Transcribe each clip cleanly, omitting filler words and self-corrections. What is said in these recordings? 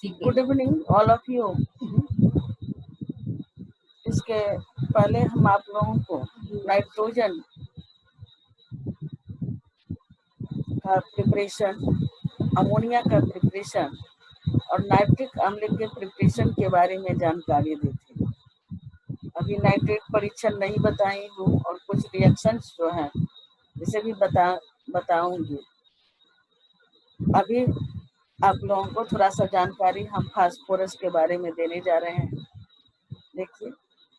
Good evening all of you. इसके पहले हम आप लोगों को नाइट्रोजन का प्रिपरेशन, अमोनिया का प्रिपरेशन और नाइट्रिक अम्ल के प्रिपरेशन के बारे में जानकारी दी थी। अभी नाइट्रेट परीक्षण नहीं बताई हूँ और कुछ रिएक्शंस जो हैं इसे भी बताऊंगी। अभी आप लोगों को थोड़ा सा जानकारी हम फास्फोरस के बारे में देने जा रहे हैं। देखिए,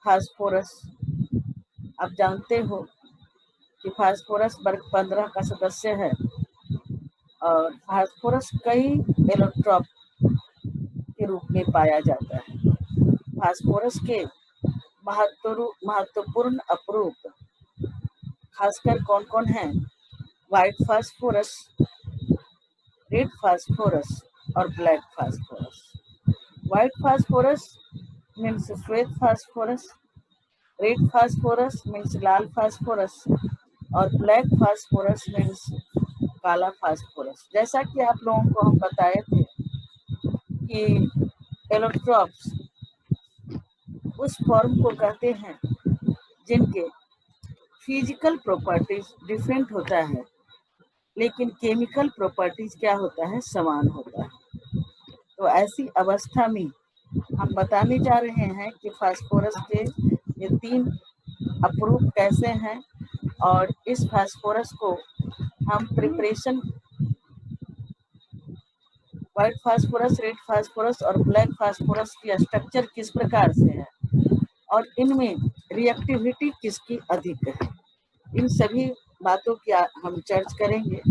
फास्फोरस आप जानते हो कि फास्फोरस वर्ग 15 का सदस्य है और फास्फोरस कई एलोट्रॉप के रूप में पाया जाता है। फास्फोरस के महत्वपूर्ण अपरूप खासकर कौन कौन है? व्हाइट फास्फोरस, रेड फास्फोरस और black phosphorus. White phosphorus means श्वेत फास्फोरस, रेड फास्फोरस मीन्स लाल फास्फोरस और ब्लैक फास्फोरस मीन्स काला फास्फोरस। जैसा कि आप लोगों को हम बताए थे कि एलोट्रॉप्स उस फॉर्म को कहते हैं जिनके फिजिकल प्रॉपर्टीज डिफरेंट होता है लेकिन केमिकल प्रॉपर्टीज क्या होता है? समान होता है। तो ऐसी अवस्था में हम बताने जा रहे हैं कि फास्फोरस के ये 3 अपरूप कैसे हैं और इस फास्फोरस को हम preparation white phosphorus, red phosphorus और ब्लैक फास्फोरस की स्ट्रक्चर किस प्रकार से है और इनमें रिएक्टिविटी किसकी अधिक है, इन सभी बातों की हम चर्चा करेंगे।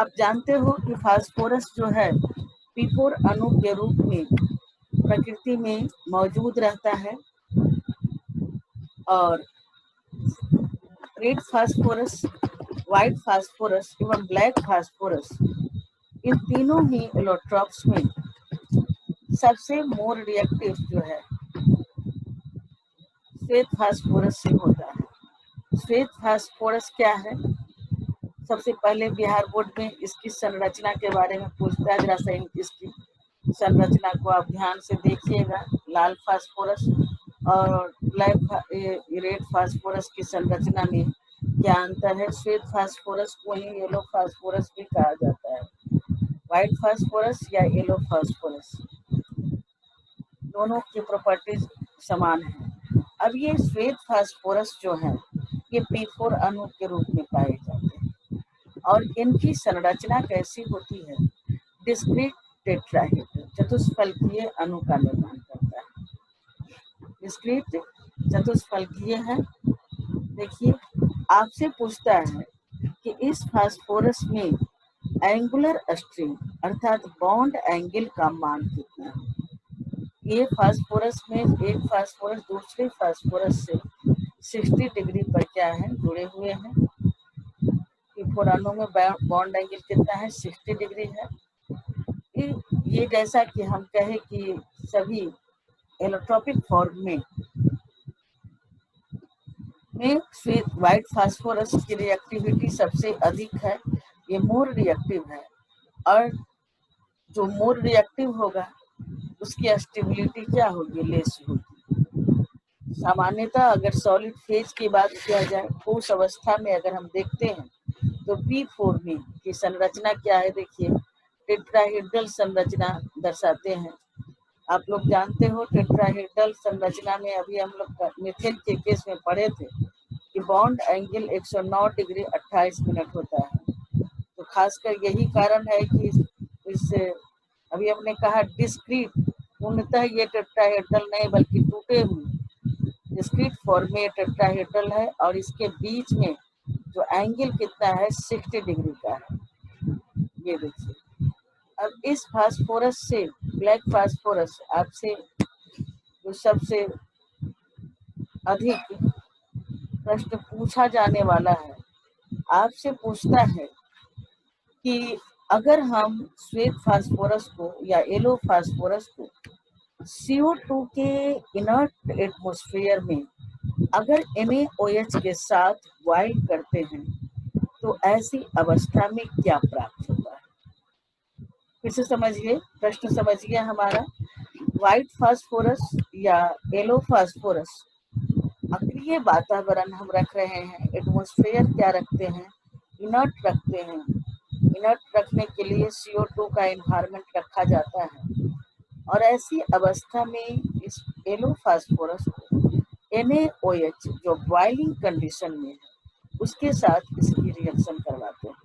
आप जानते हो कि फास्फोरस जो है P4 अणु के रूप में प्रकृति में मौजूद रहता है और रेड फास्फोरस, व्हाइट फास्फोरस एवं ब्लैक फास्फोरस इन तीनों ही एलोट्रॉप्स में सबसे मोर रिएक्टिव जो है श्वेत फास्फोरस से होता है। श्वेत फास्फोरस क्या है? सबसे पहले बिहार बोर्ड में इसकी संरचना के बारे में पूछता है। जरा सा इसकी संरचना को आप ध्यान से देखिएगा। लाल फास्फोरस और रेड फास्फोरस की संरचना में क्या अंतर है? श्वेत फास्फोरस को ही येलो फास्फोरस भी कहा जाता है। व्हाइट फास्फोरस या येलो फास्फोरस दोनों की प्रॉपर्टीज समान है। अब ये श्वेत फास्फोरस जो है ये P4 अणु के रूप में पाए जाते हैं और इनकी संरचना कैसी होती है? डिस्क्रीट टेट्राहेड्रल चतुष्फलकीय अणु का निर्माण करता है। डिस्क्रीट चतुष्फलकीय है। देखिए, आपसे पूछता है कि इस फास्फोरस में एंगुलर स्ट्रिंग अर्थात बॉन्ड एंगल का मान कितना है? ये फास्फोरस में एक फास्फोरस दूसरे फास्फोरस से 60 डिग्री पर क्या है? जुड़े हुए हैं। P4 अणु में बॉन्ड एंगल कितना है? 60 डिग्री है। ये जैसा कि हम कहें कि सभी एलोट्रॉपिक फॉर्म में श्वेत व्हाइट फास्फोरस की रिएक्टिविटी सबसे अधिक है, ये मोर रिएक्टिव है और जो मोर रिएक्टिव होगा उसकी स्टेबिलिटी क्या होगी? लेस होगी। सामान्यतः अगर सॉलिड फेज की बात किया जाए तो उस अवस्था में अगर हम देखते हैं तो P4 में की संरचना क्या है? देखिए, टेट्राहेड्रल संरचना दर्शाते हैं। आप लोग जानते हो टेट्राहेड्रल संरचना में अभी हम लोग मिथेन के केस में पढ़े थे कि बॉन्ड एंगल 109 डिग्री 28 मिनट होता है। तो खासकर यही कारण है कि इस अभी हमने कहा डिस्क्रीट, पूर्णतः ये टेट्राहेड्रल नहीं बल्कि टूटे हुए डिस्क्रीट फॉर्म में टेट्राहेड्रल है और इसके बीच में जो एंगल कितना है? 60 डिग्री का है। ये देखिए, अब इस फास्फोरस से ब्लैक फास्फोरस आपसे जो सबसे अधिक प्रश्न पूछा जाने वाला है, आपसे पूछता है कि अगर हम श्वेत फास्फोरस को या येलो फास्फोरस को CO2 के इनर्ट एटमॉस्फेयर में अगर NaOH के साथ बॉइल करते हैं तो ऐसी अवस्था में क्या प्राप्त होता है? फिर से समझिए, प्रश्न समझिए हमारा। व्हाइट फास्फोरस या येलो फास्फोरस, अक्रिय वातावरण हम रख रहे हैं, एटमॉस्फेयर क्या रखते हैं, इनर्ट रखते हैं। इनर्ट रखने के लिए CO2 का एनवायरनमेंट रखा जाता है, और ऐसी अवस्था में इस येलो फास्फोरस को NaOH जो बॉइलिंग कंडीशन में है उसके साथ इसकी रिएक्शन करवाते हैं।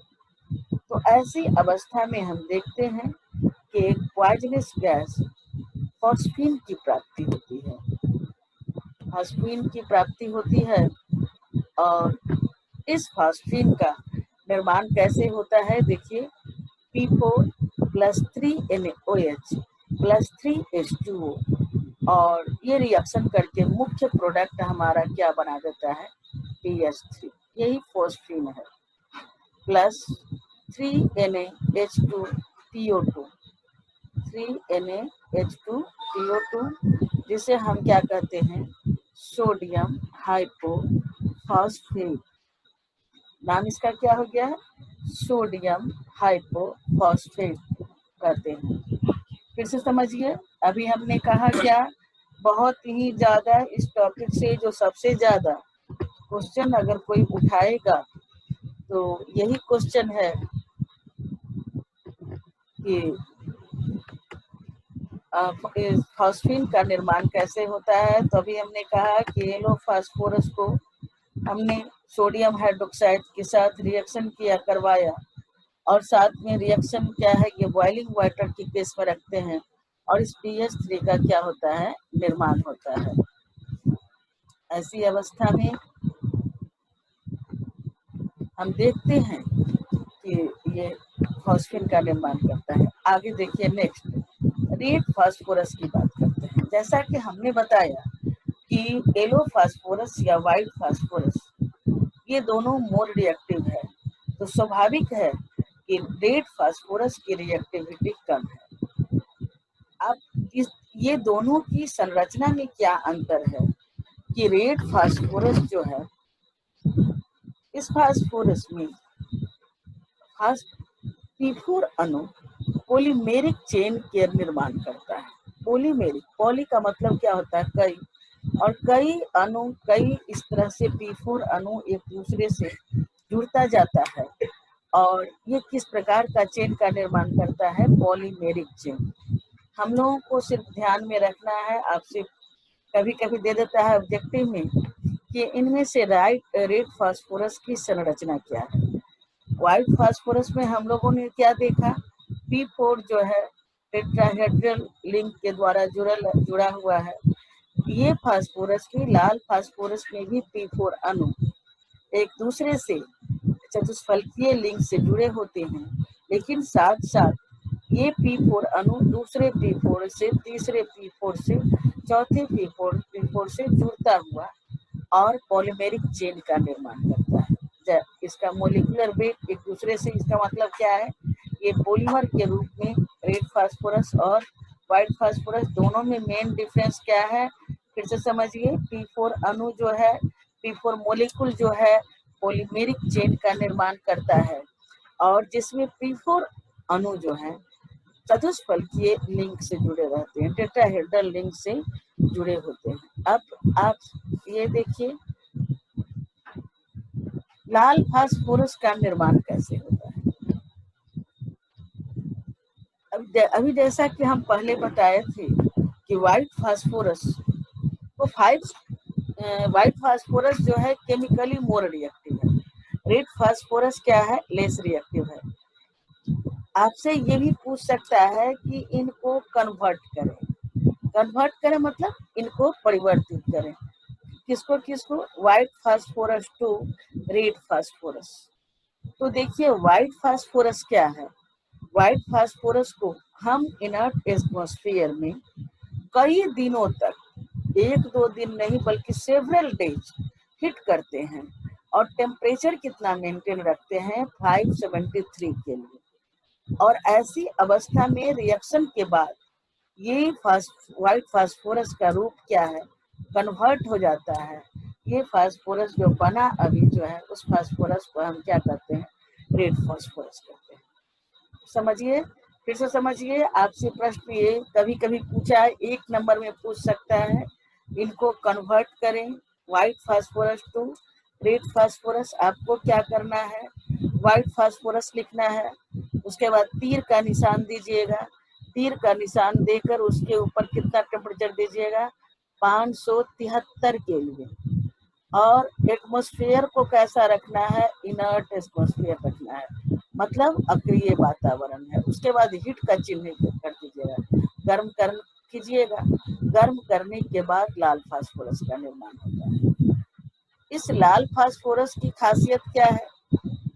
तो ऐसी अवस्था में हम देखते हैं कि एक पॉइजनस गैस फॉस्फीन की प्राप्ति होती है। फॉस्फीन की प्राप्ति होती है, और इस फॉस्फीन का निर्माण कैसे होता है, देखिए P4 + 3NaOH + 3H2O, और ये रिएक्शन करके मुख्य प्रोडक्ट हमारा क्या बना देता है, PH3, यही फॉस्फीन है, प्लस 3NaH2PO2, 3NaH2PO2, जिसे हम क्या कहते हैं, सोडियम हाइपोफॉस्फेट। नाम इसका क्या हो गया है, सोडियम हाइपोफॉस्फेट कहते हैं। फिर से समझिए, अभी हमने कहा क्या, बहुत ही ज्यादा इस टॉपिक से जो सबसे ज्यादा क्वेश्चन अगर कोई उठाएगा तो यही क्वेश्चन है कि फॉस्फीन का निर्माण कैसे होता है। तो अभी हमने कहा कि येलो फास्फोरस को हमने सोडियम हाइड्रोक्साइड के साथ रिएक्शन किया, करवाया, और साथ में रिएक्शन क्या है, ये बॉइलिंग वाटर की केस में रखते हैं, और इस PH3 का क्या होता है, निर्माण होता है। ऐसी अवस्था में हम देखते हैं कि ये फॉस्फीन का निर्माण करता है। आगे देखिए, नेक्स्ट रेड फास्फोरस की बात करते हैं। जैसा कि हमने बताया कि येलो फास्फोरस या व्हाइट फास्फोरस ये दोनों मोर रिएक्टिव है, तो स्वाभाविक है कि रेड फास्फोरस की रिएक्टिविटी कम है। अब ये दोनों की संरचना में क्या अंतर है कि रेड फास्फोरस जो है, इस फास्फोरस में P4 अणु पॉलीमेरिक चेन के निर्माण करता है। पॉलीमेरिक, पॉली का मतलब क्या होता है, कई, और कई अणु, कई इस तरह से P4 अणु एक दूसरे से जुड़ता जाता है, और ये किस प्रकार का चेन का निर्माण करता है, पॉलीमेरिक चेन। हम लोगों को सिर्फ ध्यान में रखना है, आपसे कभी कभी दे देता है ऑब्जेक्टिव में कि इनमें से रेड फास्फोरस की संरचना क्या है। व्हाइट फास्फोरस में हम लोगों ने क्या देखा, P4 जो है टेट्राहेड्रल लिंक के द्वारा जुड़ा हुआ है। ये फास्फोरस भी, लाल फास्फोरस में भी P4 अणु एक दूसरे से चतुष्फलकीय लिंक से जुड़े होते हैं, लेकिन साथ साथ ये P4 अणु दूसरे P4 से, तीसरे P4 से, चौथे P4 से जुड़ता हुआ और पॉलीमेरिक चेन का निर्माण करता है। इसका मोलिकुलर वेट एक दूसरे से, इसका मतलब क्या है, ये पॉलीमर के रूप में रेड फास्फोरस और व्हाइट फास्फोरस दोनों में मेन डिफरेंस क्या है, फिर से समझिए। P4 अणु जो है, P4 मोलिकुल जो है पॉलीमेरिक चेन का निर्माण करता है, और जिसमें P4 अणु जो है चतुष्फलकीय लिंक से जुड़े रहते हैं, टेट्राहेड्रल लिंक से जुड़े होते हैं। अब आप ये देखिए, लाल फास्फोरस का निर्माण कैसे होता है। अभी जैसा कि हम पहले बताए थे कि व्हाइट फास्फोरस जो है केमिकली मोर रिएक्टिव है, रेड फास्फोरस क्या है, लेस रिएक्टिव है। आपसे ये भी पूछ सकता है कि इनको कन्वर्ट करें मतलब इनको परिवर्तित करें, किसको, white phosphorus to red phosphorus. तो देखिए, व्हाइट फास्फोरस क्या है, व्हाइट फास्फोरस को हम इनर्ट एटमॉस्फेयर में कई दिनों तक, 1-2 दिन नहीं बल्कि सेवरल डेज हिट करते हैं, और टेम्परेचर कितना मेंटेन रखते हैं, 573 के लिए। और ऐसी अवस्था में रिएक्शन के बाद ये व्हाइट फास्फोरस का रूप क्या है, कन्वर्ट हो जाता है। ये फास्फोरस जो बना अभी जो है, उस फास्फोरस को हम क्या कहते हैं, रेड फास्फोरस कहते हैं। समझिए, फिर से समझिए, आपसे प्रश्न ये कभी कभी पूछा है, 1 नंबर में पूछ सकता है, इनको कन्वर्ट करें white phosphorus to red phosphorus. आपको क्या करना है, व्हाइट फास्फोरस लिखना है, उसके बाद तीर का निशान दीजिएगा, तीर का निशान देकर उसके ऊपर कितना टेम्परेचर दीजिएगा, 573 केल्विन। और एटमॉस्फेयर को कैसा रखना है, इनर्ट एटमॉस्फेयर रखना है, मतलब अक्रिय वातावरण है। उसके बाद हीट का चिन्ह कर दीजिएगा, गर्म कर कीजिएगा, गर्म करने के बाद लाल फास्फोरस का निर्माण होता है। इस लाल फास्फोरस की खासियत क्या है,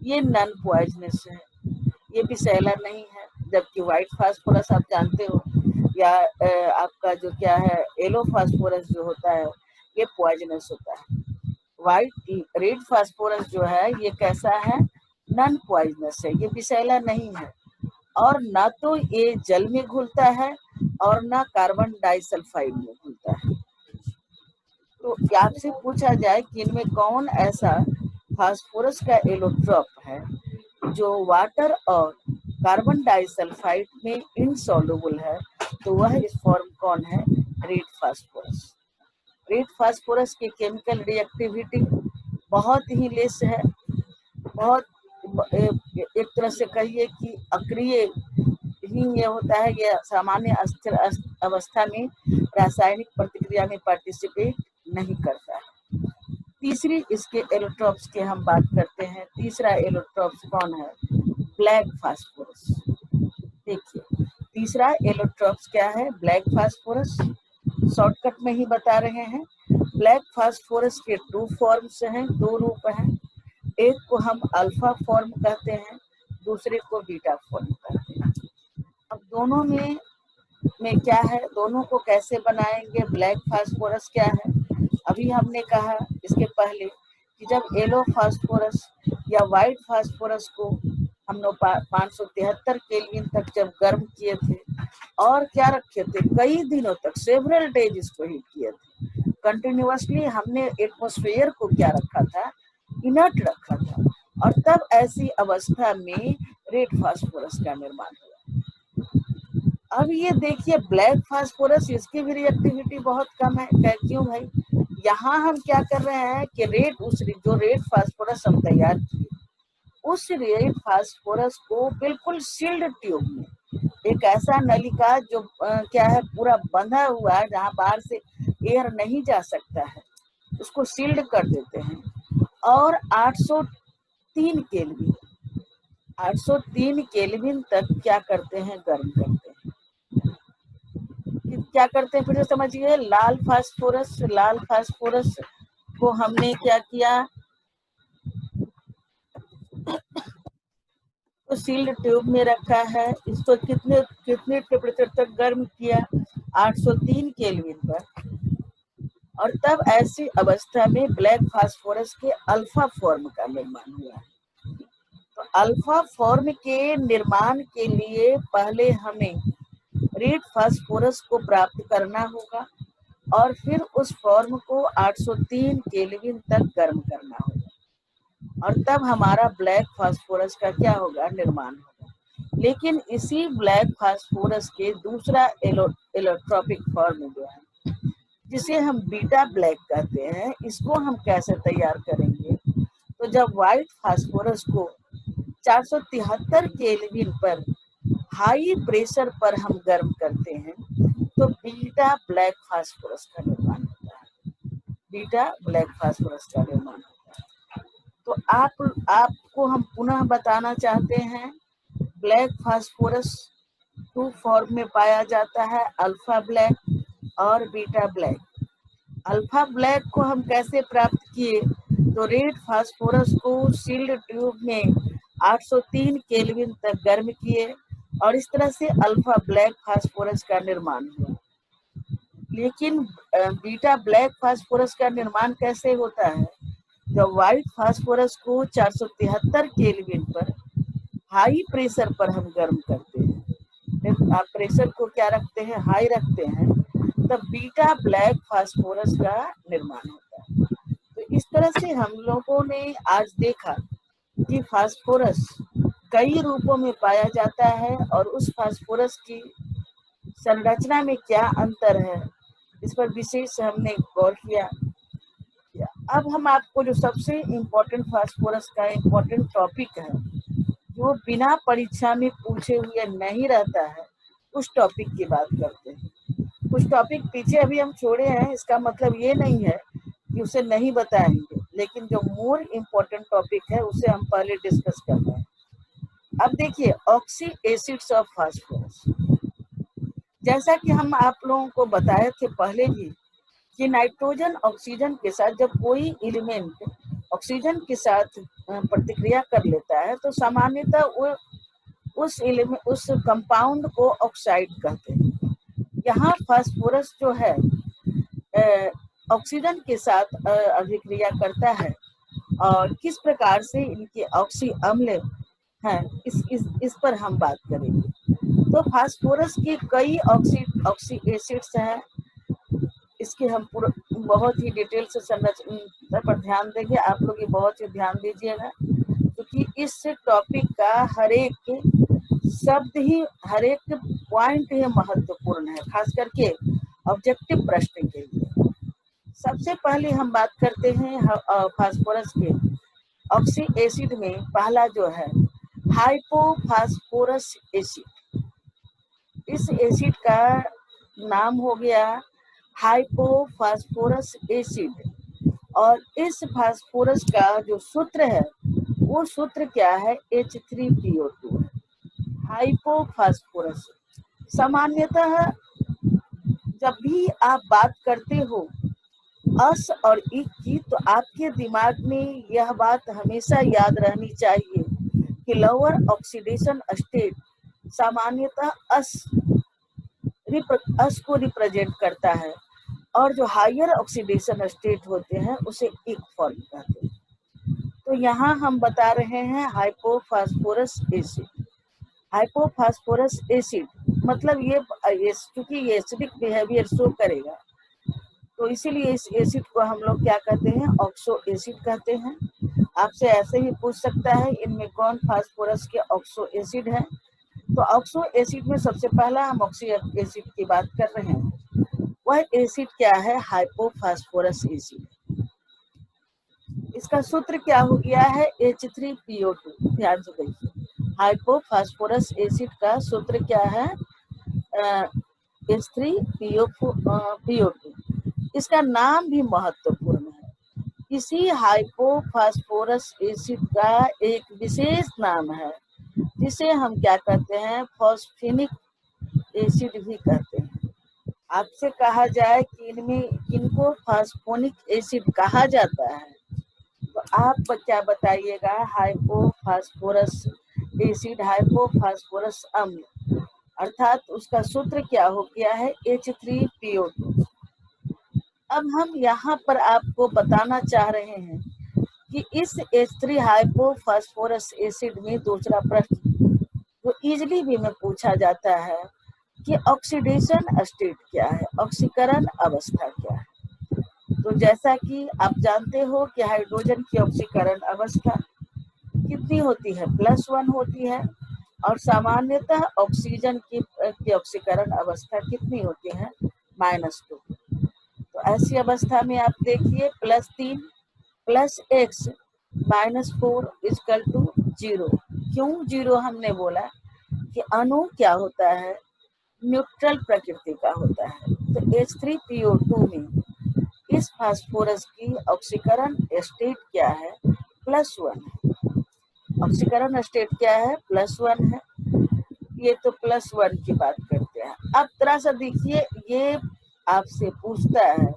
ये नॉन पॉइजनस है, ये विषैला नहीं है, जबकि व्हाइट फास्फोरस आप जानते हो, या आपका जो क्या है येलो फास्फोरस जो होता है ये पॉइजनस होता है। रेड फास्फोरस जो है ये कैसा है, नॉन पॉइजनस है, ये विषैला नहीं है, और ना तो ये जल में घुलता है और ना कार्बन डाइसल्फाइड में घुलता है। तो आपसे पूछा जाए कि इनमें कौन ऐसा फास्फोरस का एलोट्रॉप है जो वाटर और कार्बन डाइसल्फाइड में इनसॉल्युबल है, तो वह इस फॉर्म कौन है, रेड फास्फोरस। रेड फास्फोरस की केमिकल रिएक्टिविटी बहुत ही लेस है, बहुत एक तरह से कहिए कि अक्रिय ही ये होता है, ये सामान्य अस्थिर अवस्था में रासायनिक प्रतिक्रिया में पार्टिसिपेट नहीं करता है। तीसरी इसके एलोट्रॉप्स की हम बात करते हैं, तीसरा एलोट्रॉप्स कौन है, ब्लैक फास्फोरस। देखिए तीसरा एलोट्रॉप्स क्या है, ब्लैक फास्फोरस। शॉर्टकट में ही बता रहे हैं, ब्लैक फास्फोरस के 2 फॉर्म्स हैं, 2 रूप हैं, एक को हम अल्फा फॉर्म कहते हैं, दूसरे को बीटा फॉर्म कहते हैं। अब दोनों में क्या है, दोनों को कैसे बनाएंगे, ब्लैक फास्फोरस क्या है, अभी हमने कहा इसके पहले कि जब येलो फास्फोरस या व्हाइट फास्फोरस को हम लोग 573 केल्विन तक जब गर्म किए थे, और क्या रखे थे, कई दिनों तक, सेवरल डेज इसको हीट किए थे कंटिन्यूअसली, हमने एटमॉस्फेयर को क्या रखा था, इनर्ट रखा था, और तब ऐसी अवस्था में रेड फास्फोरस का निर्माण हुआ। अब ये देखिए ब्लैक फास्फोरस, इसकी भी रिएक्टिविटी बहुत कम है, क्यों भाई, यहाँ हम क्या कर रहे हैं कि जो रेड फास्फोरस हम तैयार किए, उस रेड फास्फोरस को बिल्कुल सील्ड ट्यूब में, एक ऐसा नलिका जो क्या है पूरा बंधा हुआ है, जहाँ बाहर से एयर नहीं जा सकता है, उसको सील्ड कर देते हैं, और 803 केल्विन 803 केल्विन तक क्या करते हैं, गर्म करते हैं। क्या करते हैं फिर से समझिए, लाल फास्फोरस को हमने क्या किया, तो सील्ड ट्यूब में रखा है, इसको कितने टेम्परेचर तक गर्म किया, 803 केल्विन पर, और तब ऐसी अवस्था में ब्लैक फास्फोरस के अल्फा फॉर्म का निर्माण हुआ। तो अल्फा फॉर्म के निर्माण के लिए पहले हमें रेड फास्फोरस को प्राप्त करना होगा, और फिर उस फॉर्म को 803 केल्विन तक गर्म करना होगा, और तब हमारा ब्लैक फास्फोरस का क्या होगा, निर्माण होगा। लेकिन इसी ब्लैक फास्फोरस के दूसरा एलोट्रॉपिक फॉर्म जो है, जिसे हम बीटा ब्लैक कहते हैं, इसको हम कैसे तैयार करेंगे, तो जब व्हाइट फास्फोरस को 473 केल्विन पर हाई प्रेशर पर हम गर्म करते हैं, तो बीटा ब्लैक फास्फोरस का निर्माण होता है, बीटा ब्लैक फास्फोरस का निर्माण होता है। तो आपको हम पुनः बताना चाहते हैं, ब्लैक फास्फोरस 2 फॉर्म में पाया जाता है, अल्फा ब्लैक और बीटा ब्लैक। अल्फा ब्लैक को हम कैसे प्राप्त किए, तो रेड फास्फोरस को सील्ड ट्यूब में 803 केल्विन तक गर्म किए, और इस तरह से अल्फा ब्लैक फास्फोरस का निर्माण हुआ। लेकिन बीटा ब्लैक फास्फोरस का निर्माण कैसे होता है, जब व्हाइट फास्फोरस को 473 केल्विन पर हाई प्रेशर पर हम गर्म करते हैं, आप प्रेशर को क्या रखते हैं, हाई रखते हैं, तब बीटा ब्लैक फास्फोरस का निर्माण होता है। तो इस तरह से हम लोगों ने आज देखा कि फास्फोरस कई रूपों में पाया जाता है और उस फास्फोरस की संरचना में क्या अंतर है, इस पर विशेष हमने गौर किया। अब हम आपको जो सबसे इम्पोर्टेंट फास्फोरस का इम्पोर्टेंट टॉपिक है, जो बिना परीक्षा में पूछे हुए नहीं रहता है, उस टॉपिक की बात करते हैं। कुछ टॉपिक पीछे अभी हम छोड़े हैं, इसका मतलब ये नहीं है कि उसे नहीं बताएंगे, लेकिन जो मोर इम्पोर्टेंट टॉपिक है उसे हम पहले डिस्कस कर रहे हैं। अब देखिए, ऑक्सी एसिड्स ऑफ फास्फोरस, जैसा कि हम आप लोगों को बताए थे पहले भी कि नाइट्रोजन ऑक्सीजन के साथ जब कोई एलिमेंट ऑक्सीजन के साथ प्रतिक्रिया कर लेता है तो सामान्यतः वो उस कंपाउंड को ऑक्साइड कहते हैं। यहाँ फास्फोरस जो है ऑक्सीजन के साथ अभिक्रिया करता है और किस प्रकार से इनके ऑक्सी अम्ल हैं, इस पर हम बात करेंगे। तो फास्फोरस के कई ऑक्सी एसिड्स हैं, इसके हम बहुत ही डिटेल से संरचना पर ध्यान देंगे। आप लोग ये बहुत ही ध्यान दीजिएगा, क्योंकि इस टॉपिक का हर एक शब्द ही, हर एक पॉइंट ही महत्वपूर्ण है, खास करके ऑब्जेक्टिव प्रश्न के लिए। सबसे पहले हम बात करते हैं फास्फोरस के ऑक्सी एसिड में। पहला जो है हाइपोफास्फोरस एसिड। इस एसिड का नाम हो गया हाइपोफास्फोरस एसिड, और इस फास्फोरस का जो सूत्र है वो सूत्र क्या है, H3PO2। हाइपोफास्फोरस, सामान्यतः जब भी आप बात करते हो अस और इक की, तो आपके दिमाग में यह बात हमेशा याद रहनी चाहिए कि लोअर ऑक्सीडेशन स्टेट सामान्यतः अस को रिप्रेजेंट करता है, और जो हायर ऑक्सीडेशन स्टेट होते हैं उसे इक फॉर्म कहते हैं। तो यहाँ हम बता रहे हैं हाइपोफास्फोरस एसिड। हाइपोफास्फोरस एसिड मतलब ये क्योंकि ये एसिडिक बिहेवियर शो करेगा, तो इसीलिए इस एसिड को हम लोग क्या कहते हैं, ऑक्सो एसिड कहते हैं। आपसे ऐसे ही पूछ सकता है इनमें कौन फास्फोरस के ऑक्सो एसिड है। तो ऑक्सो एसिड में सबसे पहला हम ऑक्सी एसिड की बात कर रहे हैं। वह एसिड क्या है, हाइपोफास्फोरस एसिड। इसका सूत्र क्या हो गया है, H3PO2। ध्यान से देखिए, हाइपोफास्फोरस एसिड का सूत्र क्या है, H3PO2। इसका नाम भी महत्वपूर्ण है। इसी हाइपोफास्फोरस एसिड का एक विशेष नाम है जिसे हम क्या कहते हैं, फॉस्फेनिक एसिड भी कहते हैं। आपसे कहा जाए कि इनमें किनको फास्फोनिक एसिड कहा जाता है, तो आप क्या बताइएगा, हाइपोफास्फोरस एसिड, हाइपोफास्फोरस अम्ल, अर्थात उसका सूत्र क्या हो गया है, H3PO2। अब हम यहाँ पर आपको बताना चाह रहे हैं कि इस H3 हाइपोफास्फोरस एसिड में दूसरा प्रश्न जो इजिली भी में पूछा जाता है कि ऑक्सीडेशन स्टेट क्या है, ऑक्सीकरण अवस्था क्या है। तो जैसा कि आप जानते हो कि हाइड्रोजन की ऑक्सीकरण अवस्था कितनी होती है, +1 होती है, और सामान्यतः ऑक्सीजन की ऑक्सीकरण अवस्था कितनी होती है, -2। तो ऐसी अवस्था में आप देखिए +3 + x -4 = 0। क्यों 0 हमने बोला कि अणु क्या होता है, न्यूट्रल प्रकृति का होता है। तो H3PO2 में इस फास्फोरस की ऑक्सीकरण स्टेट क्या है, +1 है। ऑक्सीकरण स्टेट क्या है, +1 है। ये तो +1 की बात करते हैं। अब तरह से देखिए, ये आपसे पूछता है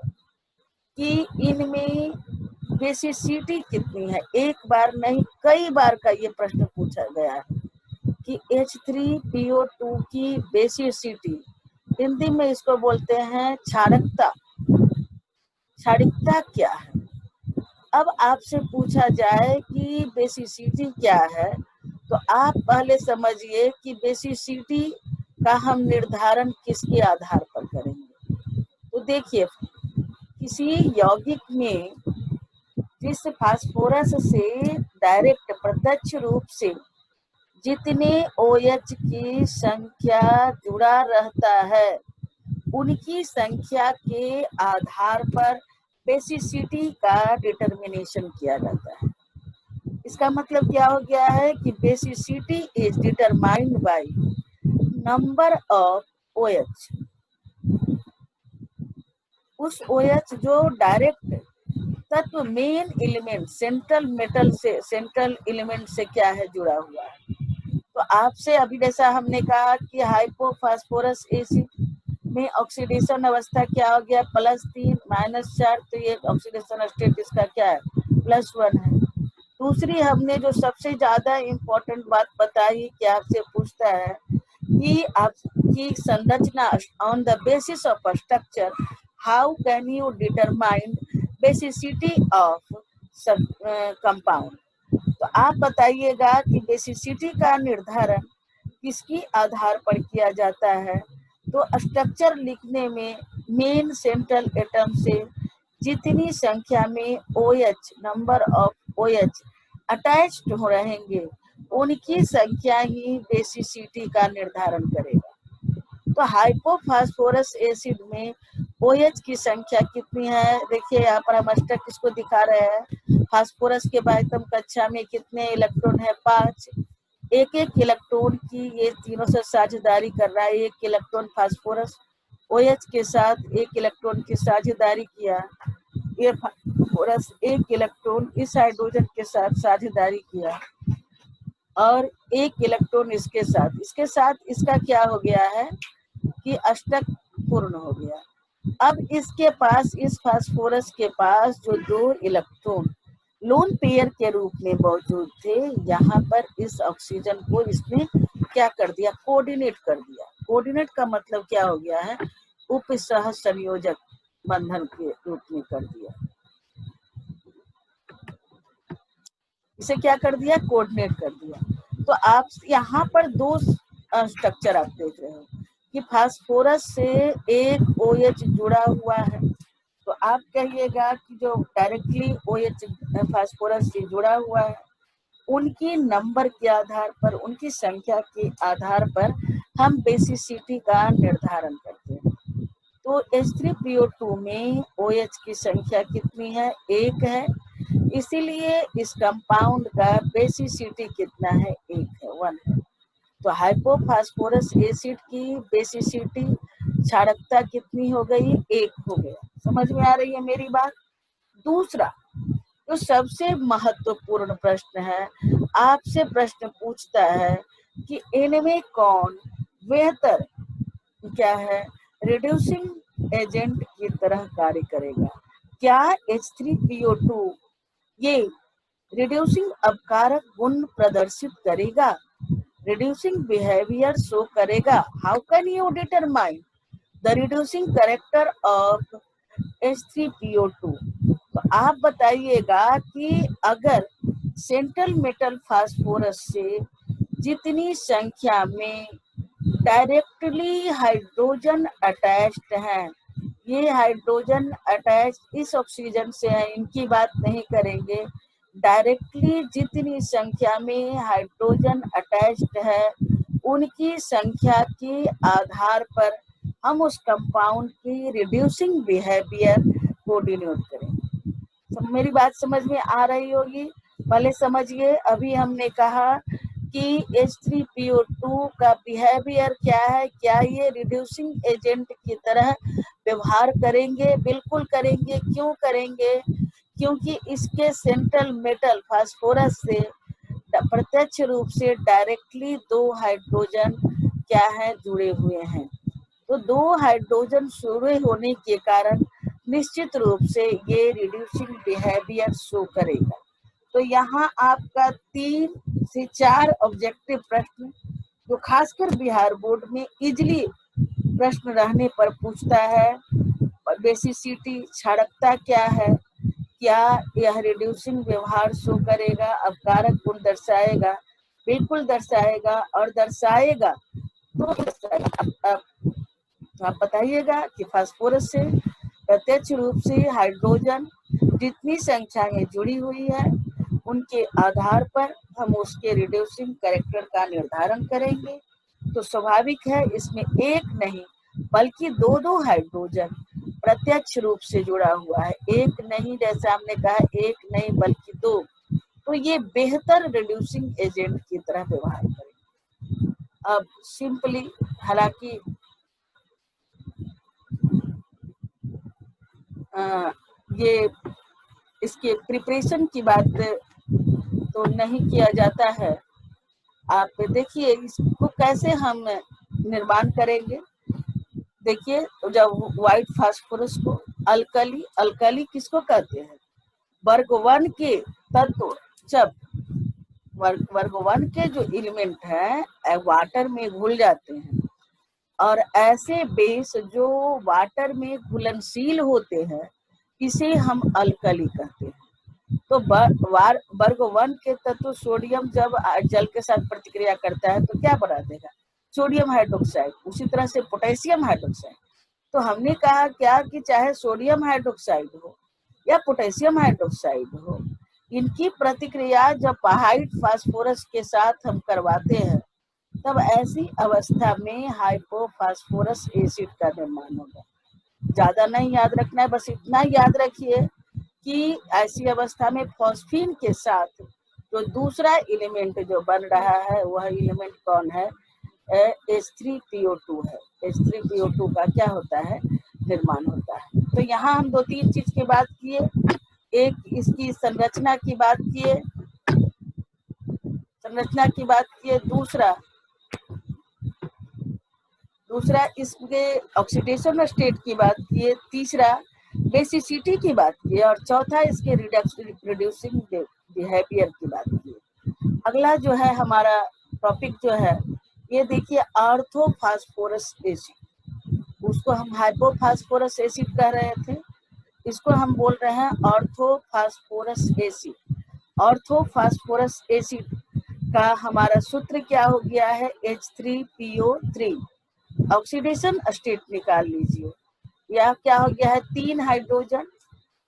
कि इनमें बेसिसिटी कितनी है। एक बार नहीं, कई बार का ये प्रश्न पूछा गया है कि H3PO2 की बेसिसिटी, हिंदी में इसको बोलते हैं क्षारकता। क्षारिकता क्या है। अब आपसे पूछा जाए कि बेसिसिटी क्या है, तो आप पहले समझिए कि बेसिसिटी का हम निर्धारण किसके आधार पर करेंगे। तो देखिए, किसी यौगिक में जिस फास्फोरस से डायरेक्ट प्रत्यक्ष रूप से जितने OH की संख्या जुड़ा रहता है उनकी संख्या के आधार पर बेसिसिटी का डिटरमिनेशन किया जाता है। इसका मतलब क्या हो गया है कि basicity is determined by number of OH। उस OH जो डायरेक्ट तत्व मेन एलिमेंट सेंट्रल एलिमेंट से क्या है जुड़ा हुआ है। तो आपसे अभी जैसा हमने कहा कि हाइपोफॉस्फोरस एसिड में ऑक्सीडेशन अवस्था क्या हो गया, +3 -4, तो ये ऑक्सीडेशन स्टेट इसका क्या है, +1 है। दूसरी हमने जो सबसे ज्यादा इम्पोर्टेंट बात बताई कि आपसे पूछता है कि आपकी संरचना on the basis of structure how can you determine basicity of compound. तो आप बताइएगा कि बेसिसिटी का निर्धारण किसकी आधार पर किया जाता है। तो स्ट्रक्चर लिखने में मेन सेंट्रल एटम से जितनी संख्या में OH number of OH attached हो रहेंगे उनकी संख्या ही बेसिसिटी का निर्धारण करेगा। तो हाइपोफॉस्फोरस एसिड में OH की संख्या कितनी है, देखिए यहाँ पर हम अष्टक इसको दिखा रहे हैं। फास्फोरस के बाह्यतम कक्षा में कितने इलेक्ट्रॉन है, 5। एक इलेक्ट्रॉन की ये तीनों से साझेदारी कर रहा है। एक इलेक्ट्रॉन फास्फोरस OH के साथ एक इलेक्ट्रॉन की साझेदारी किया, ये फास्फोरस एक इलेक्ट्रॉन इस हाइड्रोजन के साथ साझेदारी किया और एक इलेक्ट्रॉन इसके साथ इसका क्या हो गया है कि अष्टक पूर्ण हो गया। अब इसके पास, इस फास्फोरस के पास जो 2 इलेक्ट्रॉन लोन पेयर के रूप में मौजूद थे, यहाँ पर इस ऑक्सीजन को इसने क्या कर दिया, कोऑर्डिनेट कर दिया। कोऑर्डिनेट का मतलब क्या हो गया है, उपसह संयोजक बंधन के रूप में कर दिया। इसे क्या कर दिया, कोऑर्डिनेट कर दिया। तो आप यहाँ पर 2 स्ट्रक्चर आप देख रहे हो कि फास्फोरस से एक OH जुड़ा हुआ है। तो आप कहिएगा कि जो डायरेक्टली OH फास्फोरस से जुड़ा हुआ है उनकी नंबर के आधार पर, उनकी संख्या के आधार पर हम बेसिसिटी का निर्धारण करते हैं। तो H3PO2 में OH की संख्या कितनी है, 1 है। इसीलिए इस कंपाउंड का बेसिसिटी कितना है, 1 है, 1 है। तो हाइपोफॉस्फोरस एसिड की बेसिसिटी क्षारकता कितनी हो गई, 1 हो गया। समझ में आ रही है मेरी बात। दूसरा तो सबसे महत्वपूर्ण प्रश्न है, आपसे प्रश्न पूछता है कि इनमें कौन बेहतर क्या है, रिड्यूसिंग एजेंट की तरह कार्य करेगा। क्या H3PO2 ये रिड्यूसिंग अपकारक गुण प्रदर्शित करेगा, रिड्यूसिंग बिहेवियर शो करेगा। How can you determine the reducing character of H3PO2। तो आप बताइएगा कि अगर सेंट्रल मेटल फास्फोरस से जितनी संख्या में डायरेक्टली हाइड्रोजन अटैच्ड हैं, ये हाइड्रोजन अटैच इस ऑक्सीजन से है, इनकी बात नहीं करेंगे। डायरेक्टली जितनी संख्या में हाइड्रोजन अटैच्ड है उनकी संख्या के आधार पर हम उस कंपाउंड की रिड्यूसिंग बिहेवियर को डिनोट करेंगे। सब मेरी बात समझ में आ रही होगी। पहले समझिए, अभी हमने कहा कि H3PO2 का बिहेवियर क्या है, क्या ये रिड्यूसिंग एजेंट की तरह व्यवहार करेंगे, बिल्कुल करेंगे। क्यों करेंगे, क्योंकि इसके सेंट्रल मेटल फास्फोरस से प्रत्यक्ष रूप से डायरेक्टली 2 हाइड्रोजन क्या है, जुड़े हुए हैं। तो 2 हाइड्रोजन जुड़े होने के कारण निश्चित रूप से ये रिड्यूसिंग बिहेवियर शो करेगा। तो यहाँ आपका 3 से 4 ऑब्जेक्टिव प्रश्न जो खासकर बिहार बोर्ड में इजिली प्रश्न रहने पर पूछता है। बेसिसिटी क्षारकता क्या है, क्या यह रिड्यूसिंग व्यवहार शो करेगा, अपकारक गुण दर्शाएगा, बिल्कुल दर्शाएगा। और दर्शाएगा तो आप बताइएगा कि फास्फोरस से प्रत्यक्ष रूप से हाइड्रोजन जितनी संख्या में जुड़ी हुई है उनके आधार पर हम उसके रिड्यूसिंग कैरेक्टर का निर्धारण करेंगे। तो स्वाभाविक है इसमें एक नहीं बल्कि दो दो हाइड्रोजन प्रत्यक्ष रूप से जुड़ा हुआ है, एक नहीं, जैसे हमने कहा एक नहीं बल्कि दो, तो ये बेहतर रिड्यूसिंग एजेंट की तरह व्यवहार करेंगे। अब सिंपली, हालांकि ये इसके प्रिपरेशन की बात तो नहीं किया जाता है। आप देखिए इसको कैसे हम निर्माण करेंगे। देखिए, जब व्हाइट फास्फोरस को अल्कली, अल्कली किसको कहते हैं? वर्ग 1 के तत्व जब वर्ग 1 के जो एलिमेंट हैं वाटर में घुल जाते हैं, और ऐसे बेस जो वाटर में घुलनशील होते हैं इसे हम अल्कली कहते हैं। तो वर्ग 1 के तत्व सोडियम जब जल के साथ प्रतिक्रिया करता है तो क्या बना देगा? Sodium hydroxide. उसी तरह से पोटेशियम हाइड्रोक्साइड। तो हमने कहा क्या कि चाहे सोडियम हाइड्रोक्साइड हो या पोटेशियम हाइड्रोक्साइड हो, इनकी प्रतिक्रिया जब व्हाइट फास्फोरस के साथ हम करवाते हैं तब ऐसी अवस्था में हाइपोफास्फोरस एसिड का निर्माण होगा। ज्यादा नहीं याद रखना है, बस इतना याद रखिए कि ऐसी अवस्था में फॉस्फीन के साथ जो दूसरा एलिमेंट जो बन रहा है वह एलिमेंट कौन है? H3PO2 है। H3PO2 का क्या होता है? निर्माण होता है। तो यहाँ हम दो तीन चीज की बात किए, एक इसकी संरचना की बात किए, दूसरा इसके ऑक्सीडेशन स्टेट की बात किए, तीसरा बेसिसिटी की बात की, और चौथा इसके रिड्यूसिंग बिहेवियर की बात की। अगला जो है हमारा टॉपिक जो है ये देखिए, ऑर्थोफास्फोरस एसिड। उसको हम हाइपोफास्फोरस एसिड कह रहे थे, इसको हम बोल रहे हैं ऑर्थोफास्फोरस एसिड। ऑर्थोफास्फोरस एसिड का हमारा सूत्र क्या हो गया है? H3PO3। ऑक्सीडेशन स्टेट निकाल लीजिए, यह क्या हो गया है? 3 हाइड्रोजन,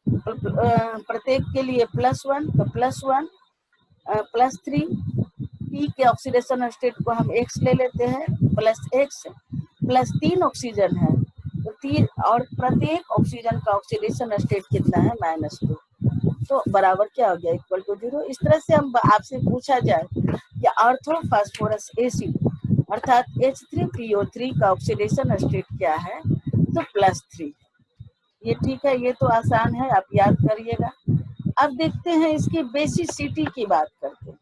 प्रत्येक के लिए +1, तो +1 +3, पी के ऑक्सीडेशन स्टेट को हम x ले लेते हैं, +x +3 ऑक्सीजन है तो 3, और प्रत्येक ऑक्सीजन का ऑक्सीडेशन स्टेट कितना है? -2, तो बराबर क्या हो गया? =0। इस तरह से हम आपसे पूछा जाए कि ऑर्थोफास्फोरस एसिड अर्थात H3PO3 का ऑक्सीडेशन स्टेट क्या है, तो +3। ये ठीक है, ये तो आसान है, आप याद करिएगा। अब देखते हैं इसकी बेसिसिटी की बात करते हैं।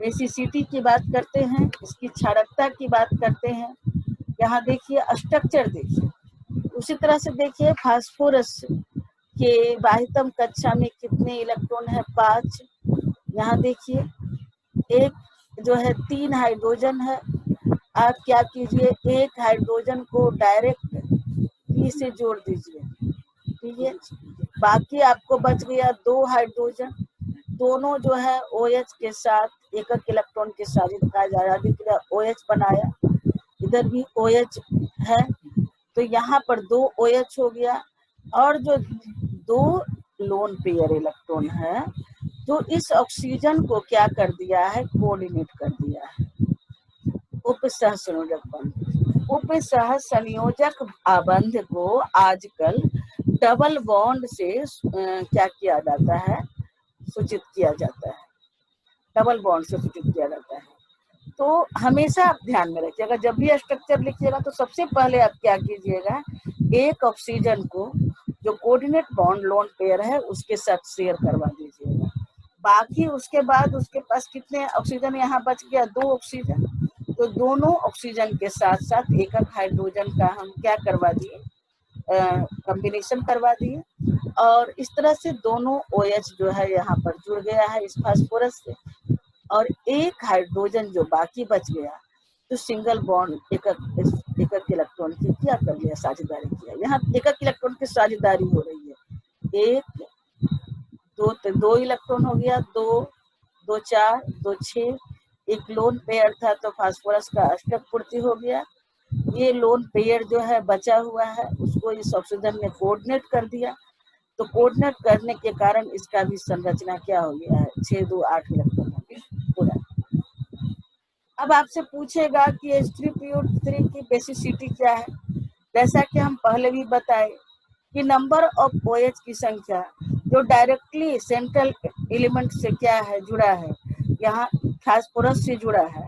बेसिसिटी की बात करते हैं, इसकी क्षारकता की बात करते हैं। यहाँ देखिए स्ट्रक्चर, देखिए उसी तरह से देखिए फास्फोरस के बाह्यतम कक्षा में कितने इलेक्ट्रॉन है? 5। यहाँ देखिए एक जो है 3 हाइड्रोजन है। आप क्या कीजिए, एक हाइड्रोजन को डायरेक्ट पी से जोड़ दीजिए, ठीक है। बाकी आपको बच गया 2 हाइड्रोजन, दोनों जो है OH के साथ एकक इलेक्ट्रॉन के साथ दिखाया जा रहा है, OH बनाया, इधर भी OH है, तो यहाँ पर 2 OH हो गया। और जो 2 लोन पेयर इलेक्ट्रॉन है जो इस ऑक्सीजन को क्या कर दिया है? कोऑर्डिनेट कर दिया है। उपसहसंयोजक बंध, उपसहसंयोजक आबंध को आजकल डबल बॉन्ड से क्या किया जाता है? सूचित किया जाता है, डबल बॉन्ड से सूचित किया जाता है। तो हमेशा आप ध्यान में रखिएगा, जब भी स्ट्रक्चर लिखिएगा तो सबसे पहले आप क्या कीजिएगा, एक ऑक्सीजन को जो कोऑर्डिनेट बॉन्ड लोन पेयर है उसके साथ शेयर करवा दीजिएगा। बाकी उसके बाद उसके पास कितने ऑक्सीजन यहाँ बच गया? 2 ऑक्सीजन, तो दोनों ऑक्सीजन के साथ साथ एकक हाइड्रोजन का हम क्या करवा दिए? कॉम्बिनेशन करवा दिए, और इस तरह से दोनों OH जो है यहाँ पर जुड़ गया है इस फास्फोरस से, और एक हाइड्रोजन जो बाकी बच गया तो सिंगल बॉन्ड एकक इलेक्ट्रॉन की क्या कर लिया? साझेदारी किया। यहाँ एकक इलेक्ट्रॉन की साझेदारी हो रही है, 1 2 इलेक्ट्रॉन हो गया, 2 2 4 2 6, एक लोन पेयर था तो फास्फोरस का अष्टक पूर्ति हो गया। ये लोन पेयर जो है बचा हुआ है उसको इस ऑक्सीजन ने कोऑर्डिनेट कर दिया, तो कोऑर्डिनेट करने के कारण इसका भी संरचना क्या हो गया है, 6 2 8 इलेक्ट्रॉन हो गया पूरा। अब आपसे पूछेगा कि H3PO3 की बेसिसिटी क्या है। जैसा कि हम पहले भी बताए कि नंबर ऑफ OH की संख्या जो डायरेक्टली सेंट्रल एलिमेंट से क्या है जुड़ा है, यहाँ फास्फोरस से जुड़ा है,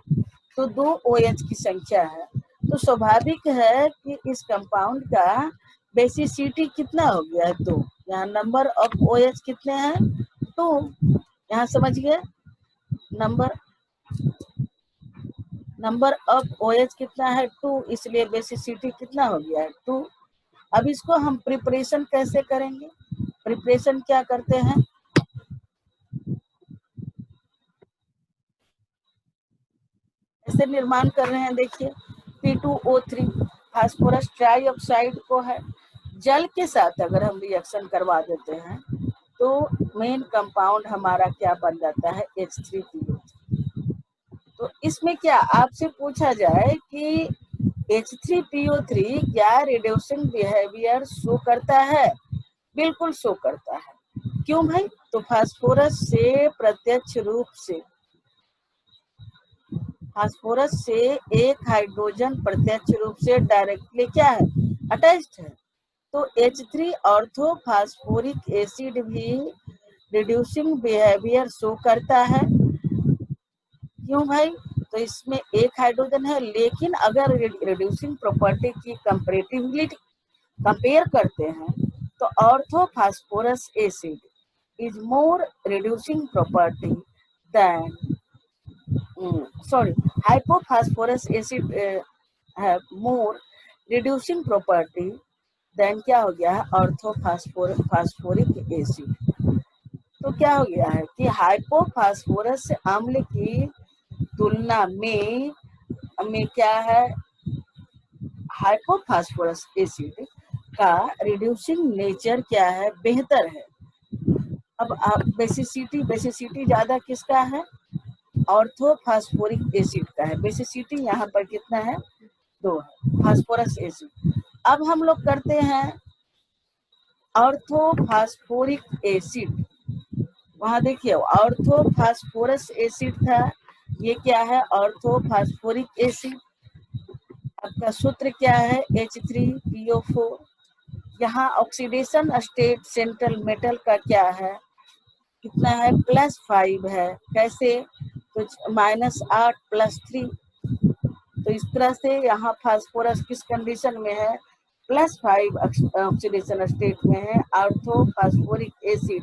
तो 2 OH की संख्या है। तो स्वाभाविक है कि इस कंपाउंड का बेसिसिटी कितना हो गया है, 2। यहाँ नंबर ऑफ OH कितने हैं, 2। यहाँ समझ गए, नंबर ऑफ OH कितना है, 2, इसलिए बेसिसिटी कितना हो गया है, 2। अब इसको हम प्रिपरेशन कैसे करेंगे, प्रिपरेशन क्या करते हैं, ऐसे निर्माण कर रहे हैं। देखिए P2O3 फास्फोरस ट्राइऑक्साइड को है, जल के साथ अगर हम रिएक्शन करवा देते हैं तो मेन कंपाउंड हमारा क्या बन जाता है, H3PO3। तो इसमें क्या आपसे पूछा जाए कि H3PO3 क्या रिड्यूसिंग बिहेवियर शो करता है, बिल्कुल शो करता है। क्यों भाई, तो फास्फोरस से एक हाइड्रोजन प्रत्यक्ष रूप से डायरेक्टली क्या है, अटैच्ड है। तो H3 ऑर्थोफास्फोरिक एसिड भी रिड्यूसिंग बिहेवियर शो करता है। क्यों भाई, तो इसमें एक हाइड्रोजन है, लेकिन अगर रिड्यूसिंग प्रॉपर्टी की कंपैरेटिवली कंपेयर करते हैं तो orthophosphorous acid is more reducing property than hypophosphorous acid है मोर रिड्यूसिंग प्रॉपर्टी देन क्या हो गया है, ऑर्थोफास्फोरिक एसिड। तो क्या हो गया है कि हाइपोफास्फोरस अम्ल की तुलना में क्या है, हाइपोफास्फोरस एसिड का रिड्यूसिंग नेचर क्या है, बेहतर है। अब आप बेसिसिटी ज्यादा किसका है, ऑर्थोफास्फोरिक एसिड का है। बेसिसिटी यहाँ पर कितना है, 2 है, फास्फोरस एसिड। अब हम लोग करते हैं ऑर्थोफास्फोरिक एसिड, वहां देखिए ऑर्थोफास्फोरस एसिड था, ये क्या है, ऑर्थोफास्फोरिक एसिड। आपका सूत्र क्या है, H3PO4। यहाँ ऑक्सीडेशन स्टेट सेंट्रल मेटल का क्या है, कितना है, +5 है। कैसे, तो -8 +3। तो इस तरह से यहाँ फास्फोरस किस कंडीशन में है, +5 ऑक्सीडेशन स्टेट में है। ऑर्थोफास्फोरिक एसिड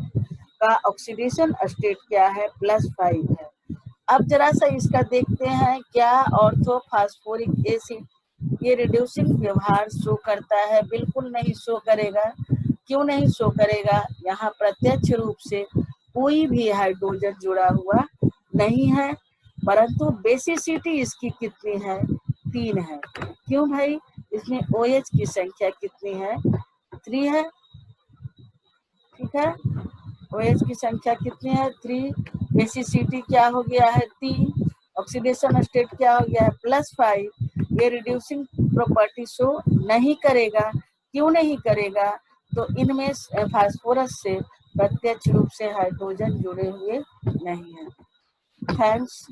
का ऑक्सीडेशन स्टेट क्या है, +5 है। अब जरा सा इसका देखते हैं, क्या ऑर्थोफास्फोरिक एसिड ये रिड्यूसिंग व्यवहार शो करता है, बिल्कुल नहीं शो करेगा। क्यों नहीं शो करेगा, यहाँ प्रत्यक्ष रूप से कोई भी हाइड्रोजन जुड़ा हुआ नहीं है, परंतु बेसिसिटी इसकी कितनी है, 3 है। क्यों भाई, इसमें OH की संख्या कितनी है, 3 है, ठीक है। OH की संख्या कितनी है, 3। बेसिसिटी क्या हो गया है, 3। ऑक्सीडेशन स्टेट क्या हो गया है, +5। ये रिड्यूसिंग प्रॉपर्टी शो नहीं करेगा। क्यों नहीं करेगा, तो इनमें फास्फोरस से प्रत्यक्ष रूप से हाइड्रोजन जुड़े हुए नहीं है। थैंक्स।